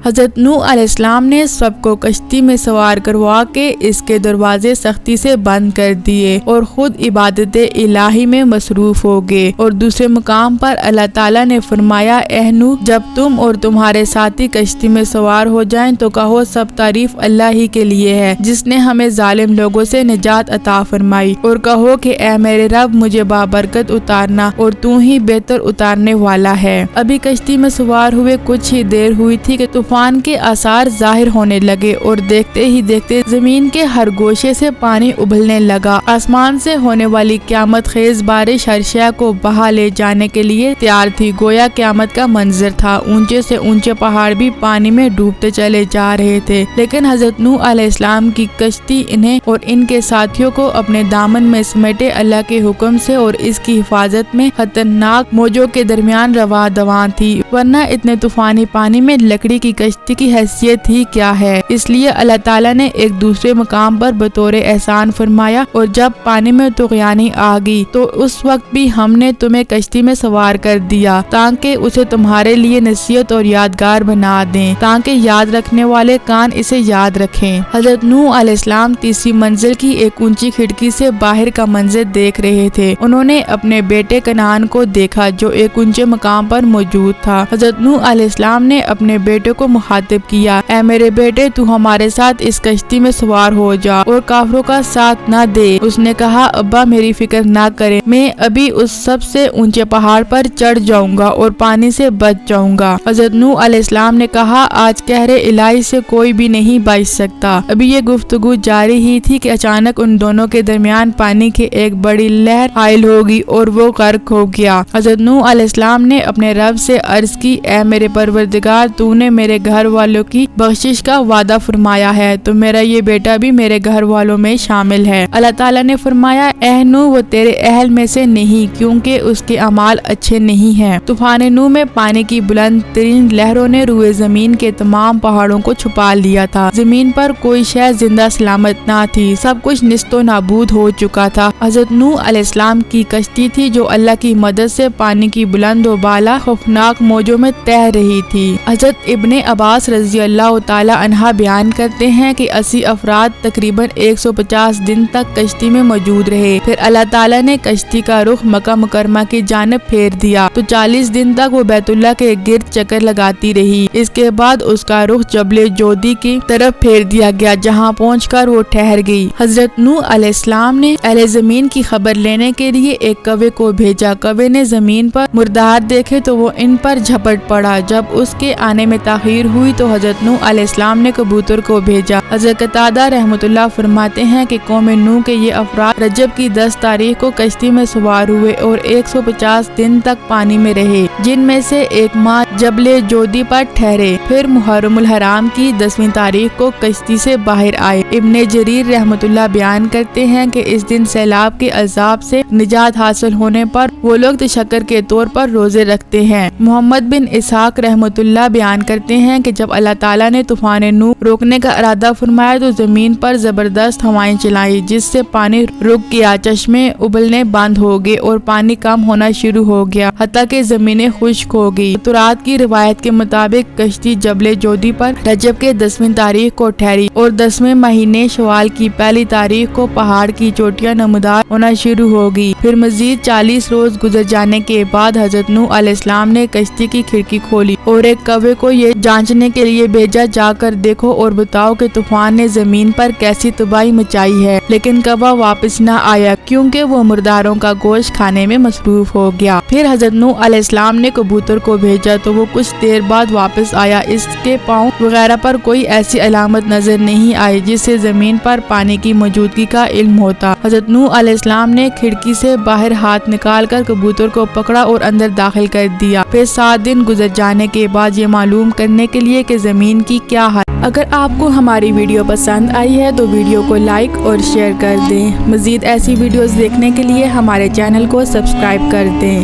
حضرت نوح علیہ السلام نے سب کو کشتی میں سوار کروا کے اس کے دروازے سختی سے بند کر دیے اور خود عبادت الہی میں مصروف ہو گئے۔ اور دوسرے مقام پر اللہ تعالیٰ نے فرمایا، اے نوح، جب تم اور تمہارے ساتھی کشتی میں سوار ہو جائیں تو کہو سب تعریف اللہ ہی کے لیے ہے جس نے ہمیں ظالم لوگوں سے نجات عطا فرمائی، اور کہو کہ اے میرے رب مجھے بابرکت اتارنا اور تو ہی بہتر اتارنے والا ہے۔ ابھی کشتی میں سوار ہوئے کچھ ہی دیر ہوئی تھی کہ طوفان کے آثار ظاہر ہونے لگے اور دیکھتے ہی دیکھتے زمین کے ہر گوشے سے پانی ابلنے لگا۔ آسمان سے ہونے والی قیامت خیز بارش ہر شے کو بہا لے جانے کے لیے تیار تھی، گویا قیامت کا منظر تھا۔ اونچے سے اونچے پہاڑ بھی پانی میں ڈوبتے چلے جا رہے تھے، لیکن حضرت نوح علیہ السلام کی کشتی انہیں اور ان کے ساتھیوں کو اپنے دامن میں سمیٹے اللہ کے حکم سے اور اس کی حفاظت میں خطرناک موجوں کے درمیان رواں دواں تھی، ورنہ اتنے طوفانی پانی میں لکڑی کی کشتی کی حیثیت ہی کیا ہے۔ اس لیے اللہ تعالیٰ نے ایک دوسرے مقام پر بطور احسان فرمایا، اور جب پانی میں طغیانی آ گئی تو اس وقت بھی ہم نے تمہیں کشتی میں سوار کر دیا تاکہ اسے تمہارے لیے نصیحت اور یادگار بنا دیں، تاکہ یاد رکھنے والے کان اسے یاد رکھیں۔ حضرت نوح علیہ السلام تیسری منزل کی ایک اونچی کھڑکی سے باہر کا منظر دیکھ رہے تھے۔ انہوں نے اپنے بیٹے کنعان کو دیکھا جو ایک اونچے مقام پر موجود تھا۔ حضرت نوح علیہ السلام نے اپنے بیٹے کو مخاطب کیا، اے میرے بیٹے، تو ہمارے ساتھ اس کشتی میں سوار ہو جا اور کافروں کا ساتھ نہ دے۔ اس نے کہا، ابا میری فکر نہ کریں، میں ابھی اس سب سے اونچے پہاڑ پر چڑھ جاؤں گا اور پانی سے بچ جاؤں گا۔ حضرت نوح علیہ السلام نے کہا، آج قہر الہی سے کوئی بھی نہیں بچ سکتا۔ ابھی یہ گفتگو جاری ہی تھی کہ اچانک ان دونوں کے درمیان پانی کی ایک بڑی لہر حائل ہوگی اور وہ غرق ہو گیا۔ حضرت نوح علیہ السلام نے اپنے رب سے عرض کی، اے میرے پروردگار، تو نے میرے گھر والوں کی بخشش کا وعدہ فرمایا ہے تو میرا یہ بیٹا بھی میرے گھر والوں میں شامل ہے۔ اللہ تعالیٰ نے فرمایا، اے نوح، وہ تیرے اہل میں سے نہیں کیونکہ اس کے اعمال اچھے نہیں ہیں۔ طوفان نوح میں پانی کی بلند ترین لہروں نے روئے زمین کے تمام پہاڑوں کو چھپا لیا تھا۔ زمین پر کوئی شے زندہ سلامت نہ تھی، سب کچھ نیست و نابود ہو چکا تھا۔ حضرت نوح علیہ السلام کی کشتی تھی جو اللہ کی مدد سے پانی کی بلند و بالا خوفناک موجوں میں تیر رہی تھی۔ حضرت ابن عباس رضی اللہ تعالی عنہ بیان کرتے ہیں کہ 80 افراد تقریباً 150 دن تک کشتی میں موجود رہے، پھر اللہ تعالیٰ نے کشتی کا رخ مکہ مکرمہ کی جانب پھیر دیا تو 40 دن تک وہ بیت اللہ کے گرد چکر لگاتی رہی۔ اس کے بعد اس کا رخ جبل جودی کی طرف پھیر دیا گیا جہاں پہنچ کر وہ ٹھہر گئی۔ حضرت نوح علیہ السلام نے اہل زمین کی خبر لینے کے لیے ایک کوے کو بھیجا۔ کوے نے زمین پر مردار دیکھے تو وہ ان پر جھپٹ پڑا۔ جب اس کے آنے میں تاخیر ہوئی تو حضرت نوح علیہ السلام نے کبوتر کو بھیجا۔ حضرت قتادہ رحمۃ اللہ فرماتے ہیں کہ قوم نوح کے یہ افراد رجب کی 10 تاریخ کو کشتی میں سوار ہوئے اور 150 دن تک پانی میں رہے، جن میں سے ایک ماہ جبل جودی پر ٹھہرے، پھر محرم الحرام کی 10ویں تاریخ کو کشتی سے باہر آئے۔ ابن جریر رحمۃ اللہ بیان کرتے ہیں کہ اس دن سیلاب کے عذاب سے نجات حاصل ہونے پر وہ لوگ تشکر کے طور پر روزے رکھتے ہیں۔ محمد بن اسحاق رحمۃ اللہ بیان کرتے ہیں کہ جب اللہ تعالیٰ نے طوفان نوح روکنے کا ارادہ فرمایا تو زمین پر زبردست ہوائیں چلائی جس سے پانی رک گیا، چشمے ابلنے بند ہو گئے اور پانی کم ہونا شروع ہو گیا حتیٰ کہ زمینیں خشک ہو گئی۔ تورات کی روایت کے مطابق کشتی جبل جودی پر رجب کے 10ویں تاریخ کو ٹھہری اور 10ویں مہینے شوال کی پہلی تاریخ کو پہاڑ کی چوٹیاں نمودار ہونا شروع ہو گئی۔ پھر مزید 40 روز گزر جانے کے بعد حضرت نوح علیہ السلام نے کشتی کی کھڑکی کھولی اور ایک کوے کو یہ جانچنے کے لیے بھیجا، جا کر دیکھو اور بتاؤ کہ طوفان نے زمین پر کیسی تباہی مچائی ہے۔ لیکن کوہ واپس نہ آیا کیونکہ وہ مرداروں کا گوشت کھانے میں مصروف ہو گیا۔ پھر حضرت نوح علیہ السلام نے کبوتر کو بھیجا تو وہ کچھ دیر بعد واپس آیا۔ اس کے پاؤں وغیرہ پر کوئی ایسی علامت نظر نہیں آئی جس سے زمین پر پانی کی موجودگی کا علم ہوتا۔ حضرت نوح علیہ السلام نے کھڑکی سے باہر ہاتھ نکال کر کبوتر کو پکڑا اور اندر داخل کر دیا۔ پھر 7 دن گزر جانے کے بعد یہ معلوم کرنے کے لیے کہ زمین کی کیا حالت۔ اگر آپ کو ہماری ویڈیو پسند آئی ہے تو ویڈیو کو لائک اور شیئر کر دیں۔ مزید ایسی ویڈیوز دیکھنے کے لیے ہمارے چینل کو سبسکرائب کر دیں۔